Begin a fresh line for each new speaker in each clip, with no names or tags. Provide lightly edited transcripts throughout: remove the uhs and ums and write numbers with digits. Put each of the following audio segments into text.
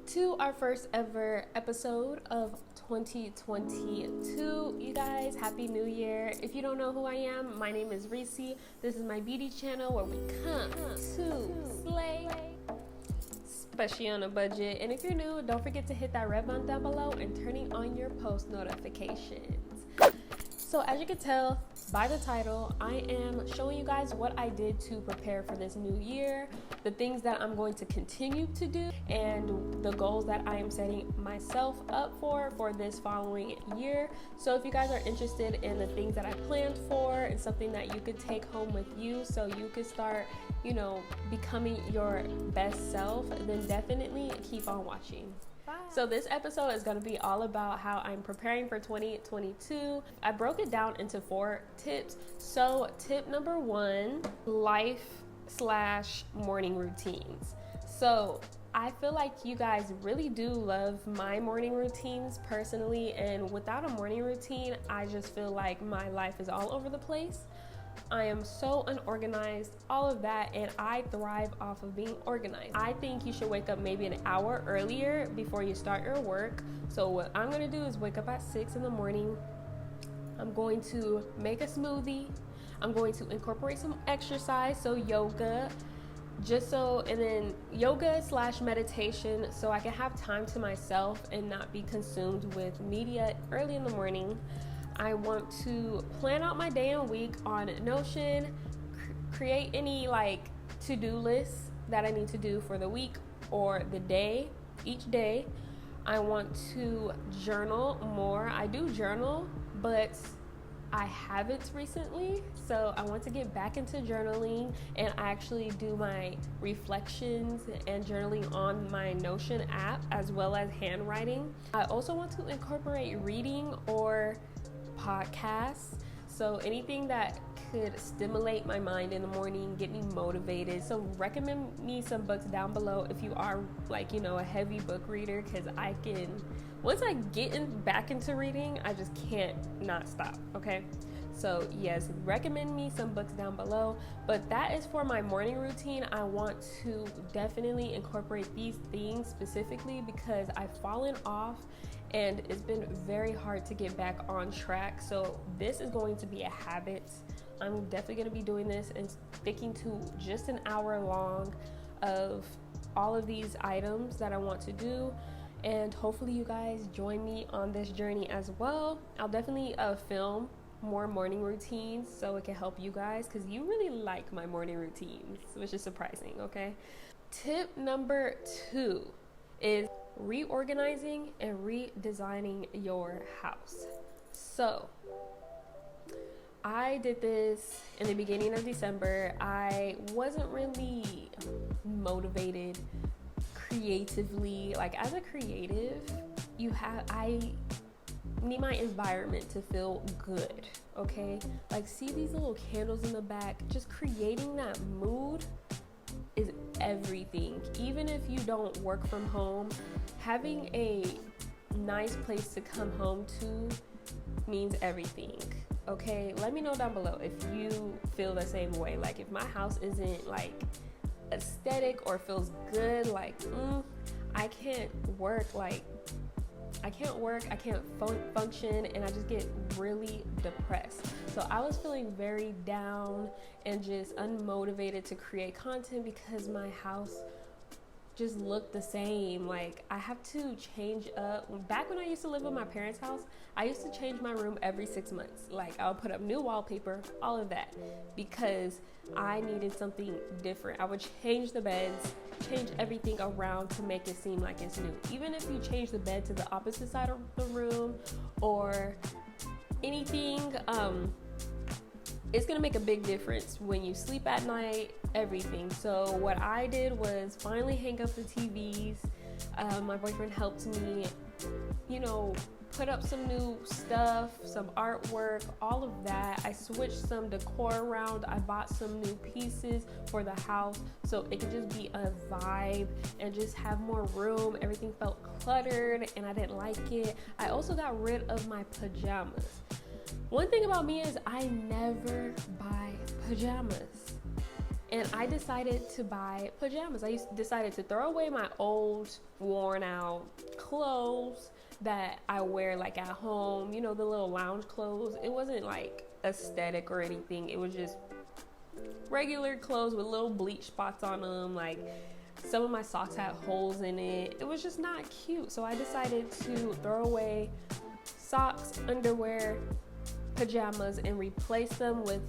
to our first ever episode of 2022. You guys, happy new year. If you don't know who I am, my name is Reesie. This is my beauty channel where we come to slay, especially on a budget. And if you're new, don't forget to hit that red button down below and turning on your post notifications. So as you can tell by the title, I am showing you guys what I did to prepare for this new year, the things that I'm going to continue to do, and the goals that I am setting myself up for this following year. So if you guys are interested in the things that I planned for and something that you could take home with you so you could start, becoming your best self, then definitely keep on watching. So this episode is going to be all about how I'm preparing for 2022. I broke it down into 4 tips. So tip number 1, life/morning routines. So I feel like you guys really do love my morning routines personally, and without a morning routine, I just feel like my life is all over the place. I am so unorganized, all of that, and I thrive off of being organized. I think you should wake up maybe an hour earlier before you start your work. So what I'm gonna do is wake up at 6 in the morning. I'm going to make a smoothie. I'm going to incorporate some exercise, so yoga, and then yoga/meditation, so I can have time to myself and not be consumed with media early in the morning. I want to plan out my day and week on Notion, create any to-do lists that I need to do for the week or the day, each day. I want to journal more. I do journal, but I haven't recently, so I want to get back into journaling, and I actually do my reflections and journaling on my Notion app as well as handwriting. I also want to incorporate reading or podcasts, so anything that could stimulate my mind in the morning, get me motivated. So recommend me some books down below if you are a heavy book reader, because once I get back into reading, I just can't not stop. Okay, so yes, recommend me some books down below. But that is for my morning routine. I want to definitely incorporate these things specifically because I've fallen off and it's been very hard to get back on track. So this is going to be a habit. I'm definitely going to be doing this and sticking to just an hour long of all of these items that I want to do. And hopefully you guys join me on this journey as well. I'll definitely film more morning routines so it can help you guys, because you really like my morning routines, which is surprising. Okay, tip number 2 is reorganizing and redesigning your house. So I did this in the beginning of December. I wasn't really motivated creatively. As a creative, I need my environment to feel good. Okay, see these little candles in the back, just creating that mood is everything. Even if you don't work from home, having a nice place to come home to means everything. Okay, let me know down below if you feel the same way. If my house isn't aesthetic or feels good, I can't work. I can't function, and I just get really depressed. So I was feeling very down and just unmotivated to create content because my house just looked the same. I have to change up. Back when I used to live in my parents' house, I used to change my room every 6 months. I would put up new wallpaper, all of that, because I needed something different. I would change the beds, change everything around to make it seem like it's new. Even if you change the bed to the opposite side of the room or anything, it's gonna make a big difference when you sleep at night, everything. So what I did was finally hang up the TVs. My boyfriend helped me, put up some new stuff, some artwork, all of that. I switched some decor around. I bought some new pieces for the house so it could just be a vibe and just have more room. Everything felt cluttered and I didn't like it. I also got rid of my pajamas. One thing about me is I never buy pajamas. and I decided to buy pajamas. Decided to throw away my old, worn out clothes that I wear like at home, the little lounge clothes. It wasn't like aesthetic or anything. It was just regular clothes with little bleach spots on them. Like, some of my socks had holes in it. It was just not cute. So I decided to throw away socks, underwear, pajamas, and replace them with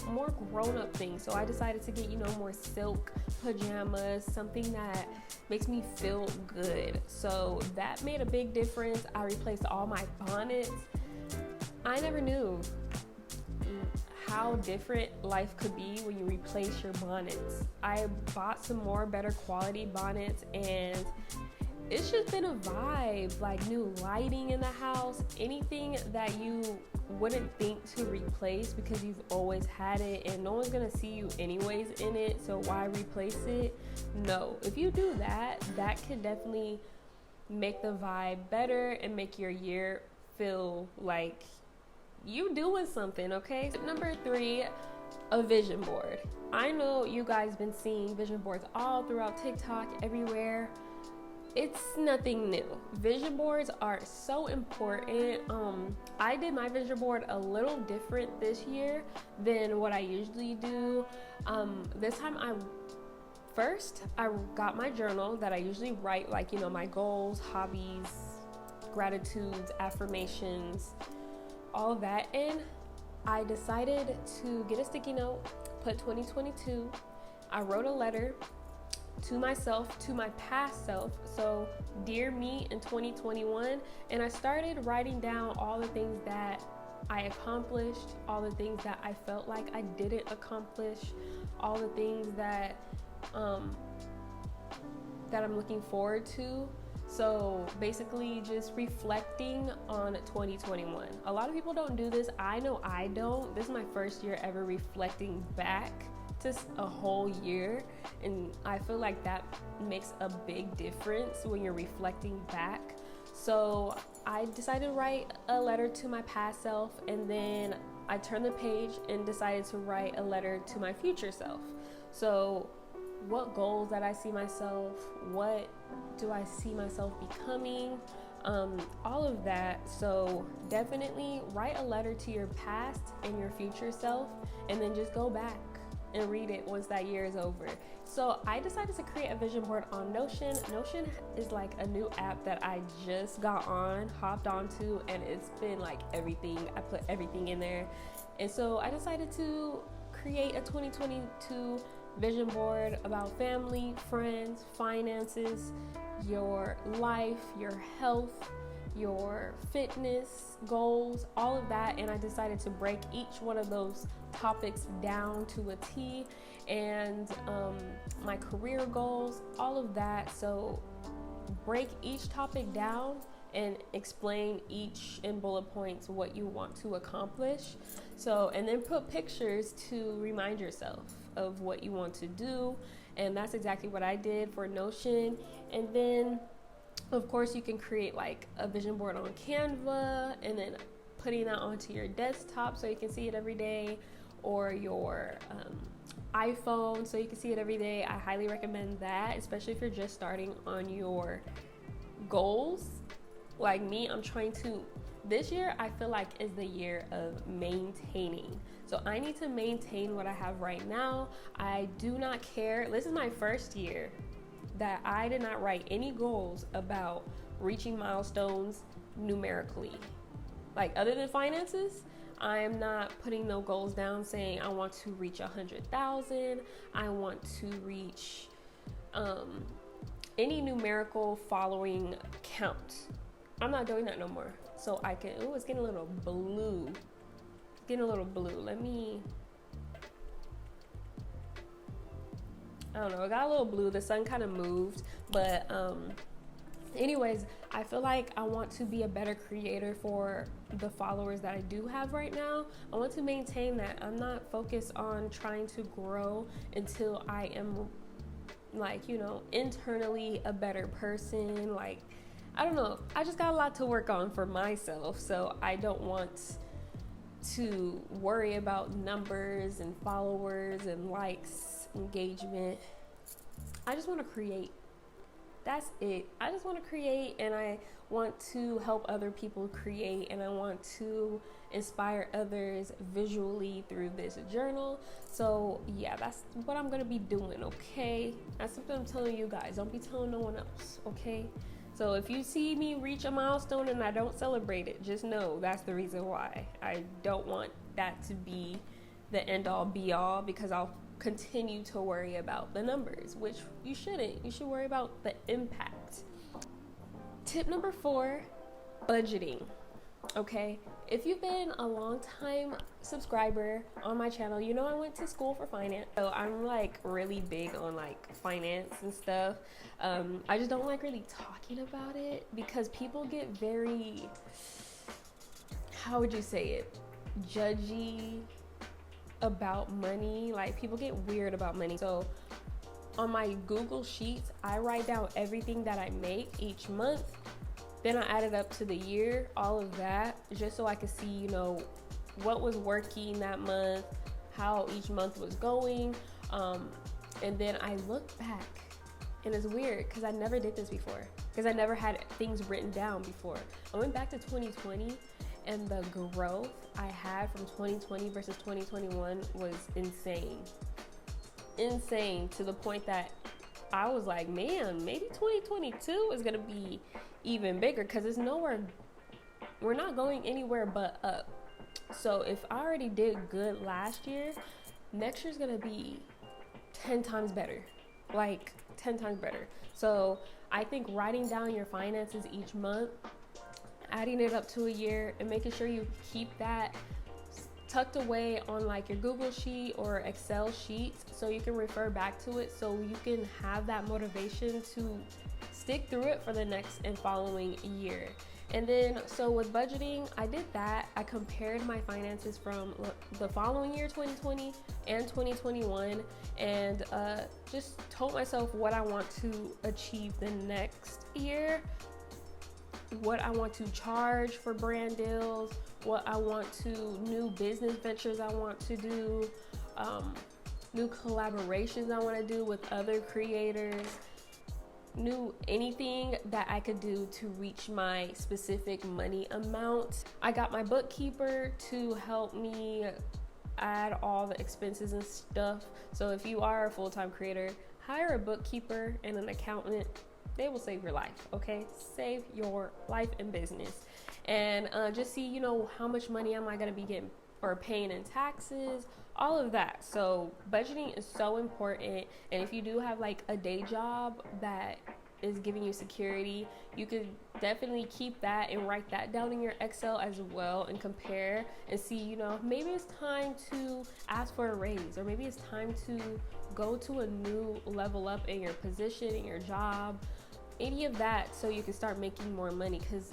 more grown-up things. So I decided to get more silk pajamas, something that makes me feel good. So that made a big difference. I replaced all my bonnets. I never knew how different life could be when you replace your bonnets. I bought some more better quality bonnets, and it's just been a vibe. Like, new lighting in the house, anything that you wouldn't think to replace because you've always had it and no one's gonna see you anyways in it, so why replace it? No, if you do that, that can definitely make the vibe better and make your year feel like you doing something. Okay, number 3, a vision board. I know you guys been seeing vision boards all throughout TikTok, everywhere. It's nothing new. Vision boards are so important. I did my vision board a little different this year than what I usually do. This time I got my journal that I usually write, like, my goals, hobbies, gratitudes, affirmations, all of that. And I decided to get a sticky note, put 2022. I wrote a letter to myself, to my past self. So, dear me in 2021. And I started writing down all the things that I accomplished, all the things that I felt like I didn't accomplish, all the things that I'm looking forward to. So basically just reflecting on 2021. A lot of people don't do this. I know I don't. This is my first year ever reflecting back to a whole year, and I feel like that makes a big difference when you're reflecting back. So I decided to write a letter to my past self, and then I turned the page and decided to write a letter to my future self. So what goals that I see myself, what do I see myself becoming, all of that. So definitely write a letter to your past and your future self, and then just go back and read it once that year is over. So I decided to create a vision board on Notion. Notion is like a new app that I just hopped onto, and it's been like everything. I put everything in there. And so I decided to create a 2022 vision board about family, friends, finances, your life, your health, your fitness goals, all of that. And I decided to break each one of those topics down to a T, and my career goals, all of that. So break each topic down and explain each in bullet points what you want to accomplish. So, and then put pictures to remind yourself of what you want to do. And that's exactly what I did for Notion. And then of course you can create like a vision board on Canva, and then putting that onto your desktop so you can see it every day, or your iPhone so you can see it every day. I highly recommend that, especially if you're just starting on your goals. Like me, this year I feel like is the year of maintaining. So I need to maintain what I have right now. I do not care. This is my first year that I did not write any goals about reaching milestones numerically. Like, other than finances, I am not putting no goals down saying I want to reach 100,000. I want to reach any numerical following count. I'm not doing that no more. So I can, it's getting a little blue. I don't know, it got a little blue. The sun kind of moved, but anyways, I feel like I want to be a better creator for the followers that I do have right now. I want to maintain that. I'm not focused on trying to grow until I am, like, internally a better person. Like, I don't know. I just got a lot to work on for myself. So I don't want to worry about numbers and followers and likes, engagement. I just want to create. That's it. I just want to create, and I want to help other people create, and I want to inspire others visually through this journal. So yeah, that's what I'm gonna be doing. Okay, that's something I'm telling you guys. Don't be telling no one else. Okay, so if you see me reach a milestone and I don't celebrate it, just know that's the reason why. I don't want that to be the end all be all, because I'll continue to worry about the numbers, which you shouldn't. You should worry about the impact. Tip number 4, budgeting. Okay, if you've been a long time subscriber on my channel, you know I went to school for finance, so I'm like really big on like finance and stuff. I just don't like really talking about it because people get very, how would you say it, judgy about money. Like, people get weird about money. So on my Google Sheets, I write down everything that I make each month. Then I add it up to the year, all of that, just so I could see, you know, what was working that month, how each month was going. And then I look back, and it's weird because I never did this before, because I never had things written down before. I went back to 2020, and the growth I had from 2020 versus 2021 was insane. Insane, to the point that I was like, man, maybe 2022 is gonna be even bigger, because it's nowhere, we're not going anywhere but up. So if I already did good last year, next year's gonna be 10 times better, like 10 times better. So I think writing down your finances each month, adding it up to a year, and making sure you keep that tucked away on like your Google sheet or Excel sheets, so you can refer back to it, so you can have that motivation to stick through it for the next and following year. And then, so with budgeting, I did that. I compared my finances from the following year, 2020 and 2021, and just told myself what I want to achieve the next year, what I want to charge for brand deals, what I want to, new business ventures I want to do, new collaborations I want to do with other creators, new anything that I could do to reach my specific money amount. I got my bookkeeper to help me add all the expenses and stuff. So if you are a full-time creator, hire a bookkeeper and an accountant. They will save your life, okay? Save your life and business. And just see, you know, how much money am I gonna be getting or paying in taxes, all of that. So budgeting is so important. And if you do have like a day job that is giving you security, you could definitely keep that and write that down in your Excel as well, and compare and see, you know, maybe it's time to ask for a raise, or maybe it's time to go to a new level up in your position, in your job, any of that, so you can start making more money. Because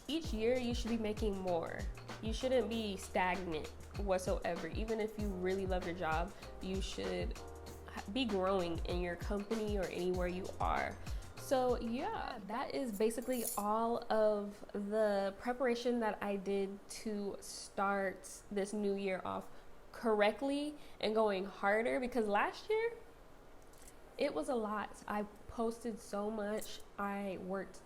each year you should be making more. You shouldn't be stagnant whatsoever. Even if you really love your job, you should be growing in your company or anywhere you are. So yeah, that is basically all of the preparation that I did to start this new year off correctly and going harder, because last year it was a lot. I posted so much, I worked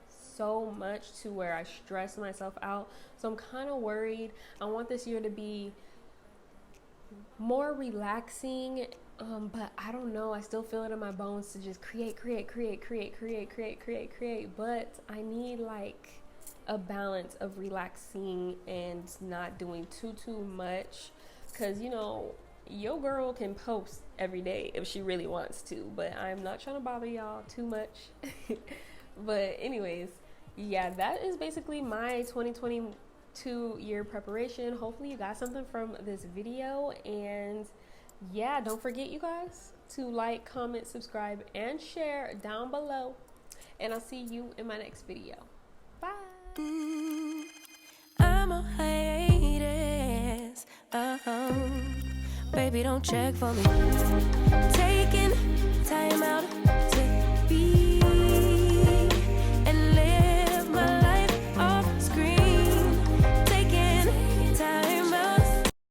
so much to where I stressed myself out. So I'm kind of worried. I want this year to be more relaxing, but I don't know. I still feel it in my bones to just create. But I need like a balance of relaxing and not doing too much, because, you know, your girl can post every day if she really wants to, but I'm not trying to bother y'all too much. But anyways, yeah, that is basically my 2022 year preparation. Hopefully you got something from this video, and yeah, don't forget, you guys, to like, comment, subscribe, and share down below, and I'll see you in my next video. Bye. I'm a hiatus. Baby, don't check for me. Taking time out